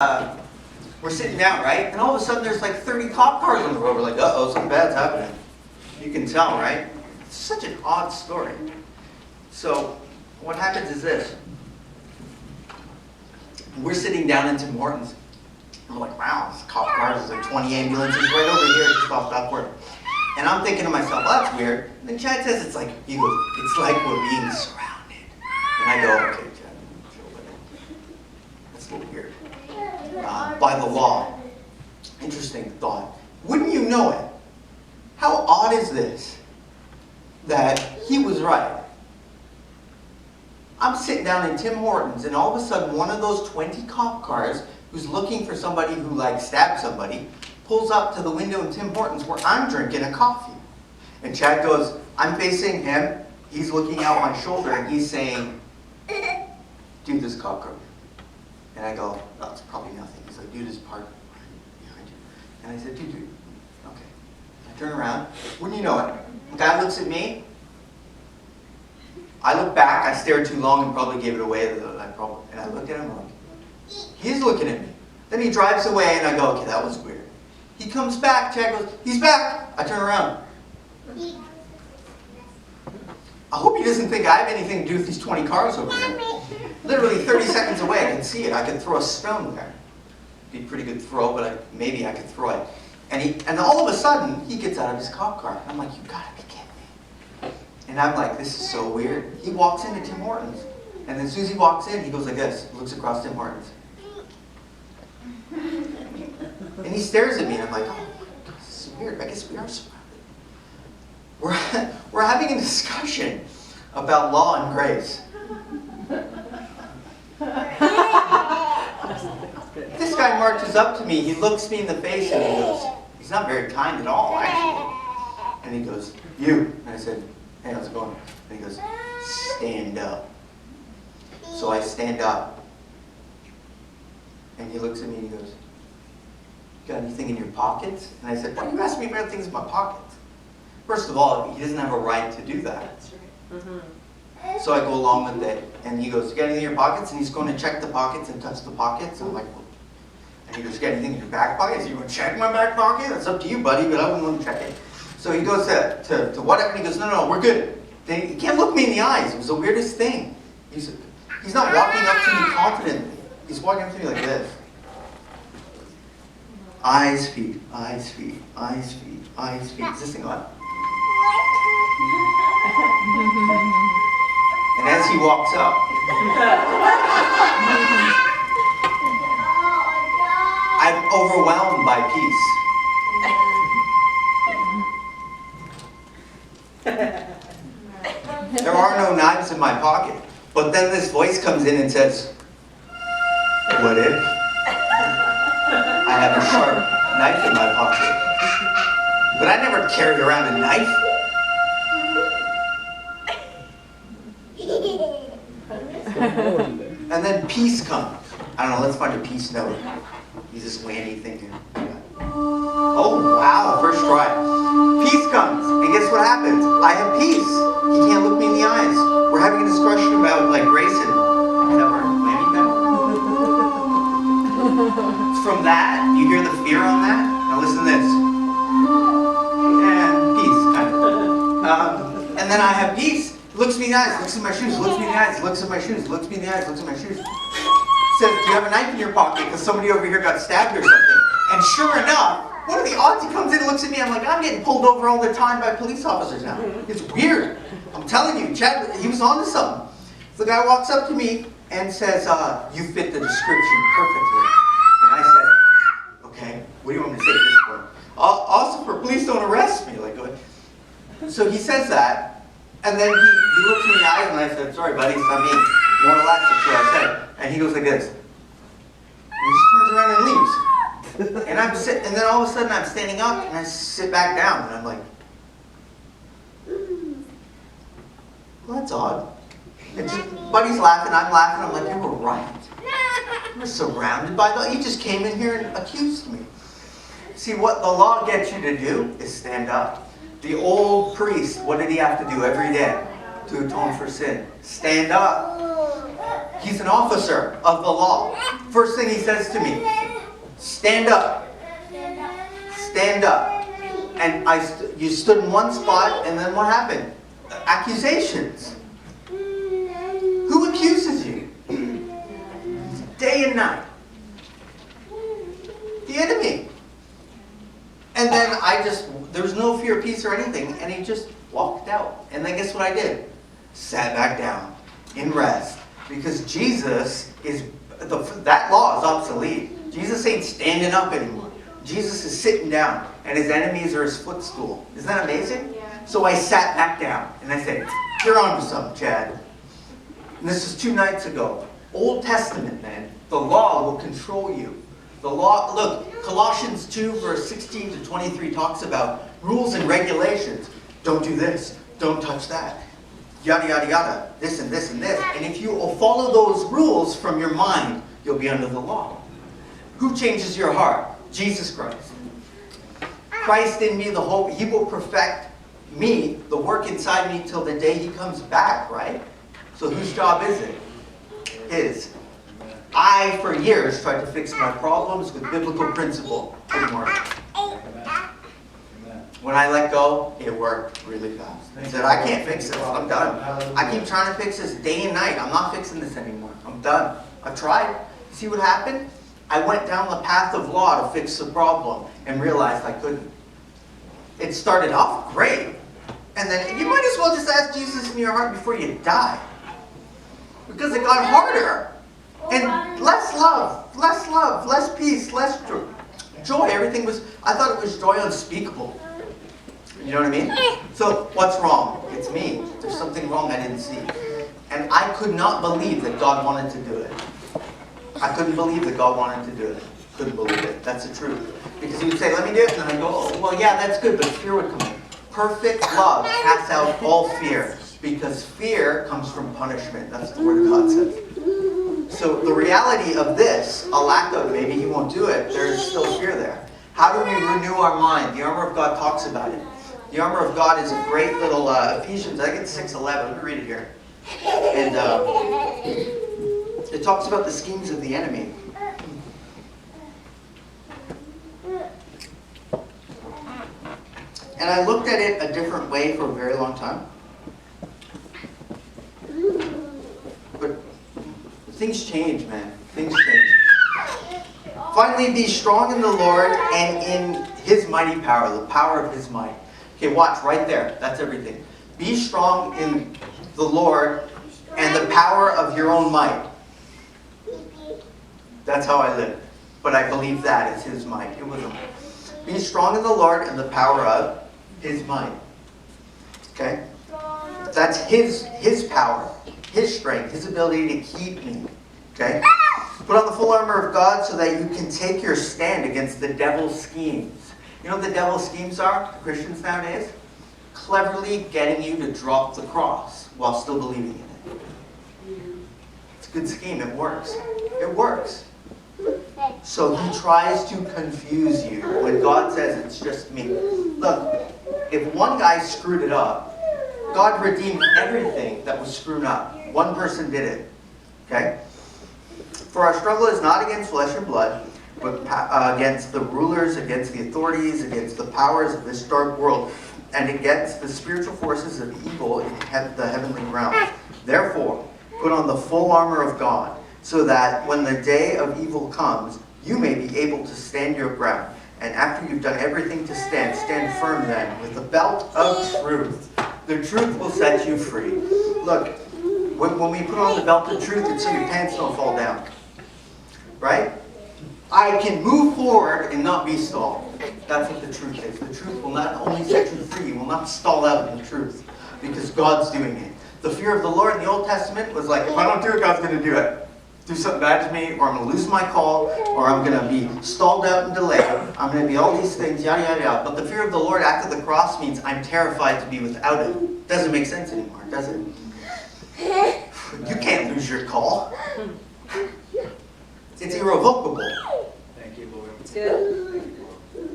we're sitting down, right? And all of a sudden there's like 30 cop cars on the road. We're like, uh-oh, something bad's happening. You can tell, right? It's such an odd story. So what happens is this. We're sitting down in Tim Hortons. We're like, wow, this cop cars, there's like 20 ambulances right over here just off that corner. And I'm thinking to myself, well, that's weird. And then Chad says, he goes, it's like we're being surrounded. And I go, okay, Chad, that's a little weird. By the law. Interesting thought. Wouldn't you know it? How odd is this that he was right? I'm sitting down in Tim Hortons and all of a sudden one of those 20 cop cars who's looking for somebody who stabbed somebody pulls up to the window in Tim Hortons where I'm drinking a coffee. And Chad goes, I'm facing him, he's looking out my shoulder and he's saying, dude, this cop car. And I go, no, it's probably nothing. He's like, dude, it's parked behind you. And I said, dude, okay. I turn around, wouldn't you know it? The guy looks at me, I look back, I stared too long and probably gave it away, and I looked at him like, he's looking at me. Then he drives away and I go, okay, that was weird. He comes back, Chad goes, he's back. I turn around. I hope he doesn't think I have anything to do with these 20 cars over here. Literally 30 seconds away, I can see it. I could throw a stone there. Be a pretty good throw, but maybe I could throw it. And all of a sudden, he gets out of his cop car. I'm like, you gotta be kidding me. And I'm like, this is so weird. He walks into Tim Hortons. And then as soon as he walks in, he goes like this, looks across Tim Hortons. And he stares at me, and I'm like, oh my God, this is weird. I guess we are surrounded. We're having a discussion about law and grace. This guy marches up to me, he looks me in the face and he goes, he's not very kind at all, actually. And he goes, you. And I said, hey, how's it going? And he goes, stand up. So I stand up. And he looks at me and he goes, you got anything in your pockets? And I said, why are you asking me about things in my pockets? First of all, he doesn't have a right to do that. That's right. Mm-hmm. So I go along with it, and he goes, you got anything in your pockets? And he's going to check the pockets and touch the pockets. I'm like, well. And he goes, you got anything in your back pocket? So you going to check my back pocket? That's up to you, buddy, but I wouldn't want to check it. So he goes to whatever, and he goes, no, we're good. Then he can't look me in the eyes. It was the weirdest thing. He's not walking up to me confidently. He's walking up to me like this. Eyes, feet, eyes, feet, eyes, feet, eyes, feet. Is this thing on? And as he walks up, I'm overwhelmed by peace. There are no knives in my pocket. But then this voice comes in and says, what if I have a sharp knife in my pocket? But I never carry around a knife. And then peace comes. I don't know, let's find a peace note. He's this whammy thing here. Oh, wow, first try. Peace comes, and guess what happens? I have peace. He can't look me in the eyes. We're having a discussion about grace and is that word? Whammy thing? From that, you hear the fear on that? Now listen to this. And peace, kind of. And then I have peace. Looks me in the eyes, looks at my shoes, looks me in the eyes, looks at my shoes, looks me in the eyes, looks at my shoes. Says, do you have a knife in your pocket? Because somebody over here got stabbed or something. And sure enough, what are the odds he comes in and looks at me? I'm like, I'm getting pulled over all the time by police officers now. It's weird. I'm telling you, Chad, he was onto something. The guy walks up to me and says, you fit the description perfectly. And I said, okay, what do you want me to say at this point? Also for police don't arrest me. Like, so he says that. And then he looks me in the eyes and I said, sorry buddy, I mean, more or less that's what I said. And he goes like this. And he just turns around and leaves. And then all of a sudden I'm standing up and I sit back down and I'm like, well, that's odd. And buddy's laughing, I'm laughing, I'm like, you were right. We're surrounded by the, he just came in here and accused me. See, what the law gets you to do is stand up. The old priest, what did he have to do every day to atone for sin? Stand up. He's an officer of the law. First thing he says to me, stand up. Stand up. And you stood in one spot, and then what happened? Accusations. Who accuses you? Day and night. The enemy. And then there was no fear, peace, or anything, and he just walked out. And then guess what I did? Sat back down in rest. Because Jesus that law is obsolete. Jesus ain't standing up anymore. Jesus is sitting down, and his enemies are his footstool. Isn't that amazing? Yeah. So I sat back down, and I said, you're on to something, Chad. And this is 2 nights ago. Old Testament, man. The law will control you. The law, look, Colossians 2, verse 16 to 23 talks about rules and regulations. Don't do this. Don't touch that. Yada, yada, yada. This and this and this. And if you will follow those rules from your mind, you'll be under the law. Who changes your heart? Jesus Christ. Christ in me, the hope. He will perfect me, the work inside me, till the day he comes back, right? So whose job is it? His. I, for years, tried to fix my problems with biblical principle. Didn't work. When I let go, it worked really fast. I said, I can't fix this. I'm done. I keep trying to fix this day and night. I'm not fixing this anymore. I'm done. I've tried. See what happened? I went down the path of law to fix the problem and realized I couldn't. It started off great. And then you might as well just ask Jesus in your heart before you die. Because it got harder. And less love, less peace, less joy. Everything was, I thought it was joy unspeakable. You know what I mean? So what's wrong? It's me. There's something wrong I didn't see. And I could not believe that God wanted to do it. I couldn't believe that God wanted to do it. Couldn't believe it. That's the truth. Because he would say, let me do it. And then I go, oh, well, yeah, that's good. But fear would come in. Perfect love casts out all fear. Because fear comes from punishment. That's the word God says. So the reality of this, a lack of, maybe he won't do it, there's still fear there. How do we renew our mind? The armor of God talks about it. The armor of God is a great little, Ephesians, I think it's 6:11. Let me read it here. And it talks about the schemes of the enemy. And I looked at it a different way for a very long time. But things change, man. Things change. Finally, be strong in the Lord and in his mighty power, the power of his might. Okay, watch right there. That's everything. Be strong in the Lord and the power of your own might. That's how I live. But I believe that is his might. It wasn't. Be strong in the Lord and the power of his might. Okay? That's his power, his strength, his ability to keep me. Okay? Put on the full armor of God so that you can take your stand against the devil's schemes. You know what the devil's schemes are, the Christians nowadays? Cleverly getting you to drop the cross while still believing in it. It's a good scheme. It works. It works. So he tries to confuse you when God says it's just me. Look, if one guy screwed it up, God redeemed everything that was screwed up. One person did it. Okay? For our struggle is not against flesh and blood, but against the rulers, against the authorities, against the powers of this dark world, and against the spiritual forces of evil in the heavenly realms. Therefore, put on the full armor of God, so that when the day of evil comes, you may be able to stand your ground. And after you've done everything to stand, stand firm then with the belt of truth. The truth will set you free. Look, when we put on the belt of truth, it's so your pants don't fall down. Right? I can move forward and not be stalled. That's what the truth is. The truth will not only set you free, you will not stall out in the truth. Because God's doing it. The fear of the Lord in the Old Testament was like, if I don't do it, God's going to do it. Do something bad to me, or I'm going to lose my call, or I'm going to be stalled out and delayed. I'm going to be all these things, yada, yada, yada. But the fear of the Lord after the cross means I'm terrified to be without Him. Doesn't make sense anymore, does it? You can't lose your call. It's irrevocable. Thank you, Lord. It's good. Thank you, Lord.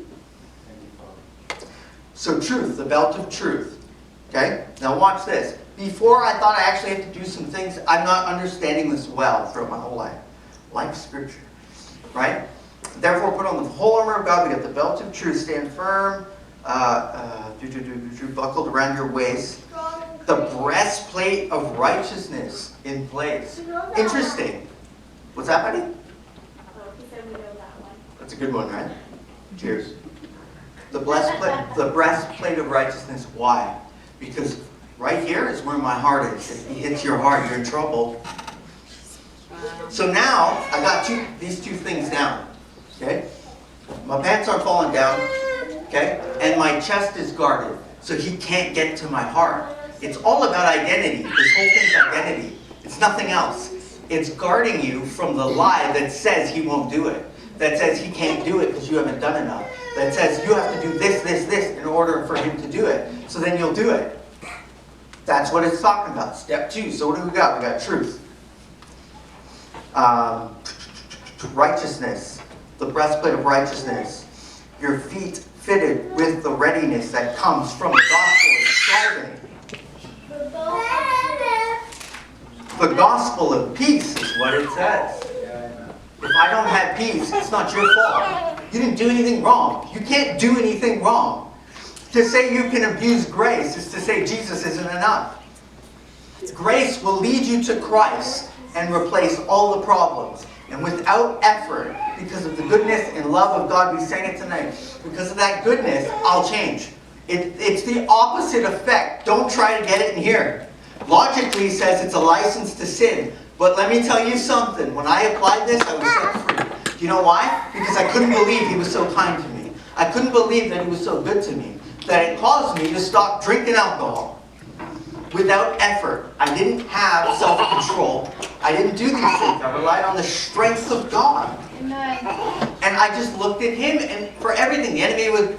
Thank you, Father. So truth, the belt of truth. Okay? Now watch this. before I thought I actually had to do some things. I'm not understanding this well throughout my whole life. Like Scripture, right? Therefore, put on the whole armor of God. We got the belt of truth. Stand firm. Buckled around your waist. The breastplate of righteousness in place. Interesting. What's that, buddy? That's a good one, right? Cheers. The breastplate of righteousness. Why? Because right here is where my heart is. If it hits your heart, you're in trouble. So now I got these two things down. Okay? My pants aren't falling down. Okay? And my chest is guarded. So he can't get to my heart. It's all about identity. This whole thing's identity. It's nothing else. It's guarding you from the lie that says he won't do it. That says he can't do it because you haven't done enough. That says you have to do this, this, this in order for him to do it. So then you'll do it. That's what it's talking about. Step 2. So what do we got? We got truth. Righteousness. The breastplate of righteousness. Your feet fitted with the readiness that comes from the gospel of striving. The gospel of peace is what it says. If I don't have peace, it's not your fault. You didn't do anything wrong. You can't do anything wrong. To say you can abuse grace is to say Jesus isn't enough. Grace will lead you to Christ and replace all the problems. And without effort, because of the goodness and love of God, we sang it tonight, because of that goodness, I'll change. It's the opposite effect. Don't try to get it in here. Logically says it's a license to sin. But let me tell you something. When I applied this, I was set free. Do you know why? Because I couldn't believe he was so kind to me. I couldn't believe that he was so good to me. That it caused me to stop drinking alcohol. Without effort. I didn't have self-control. I didn't do these things. I relied on the strength of God. Amen. And I just looked at him, and for everything, the enemy would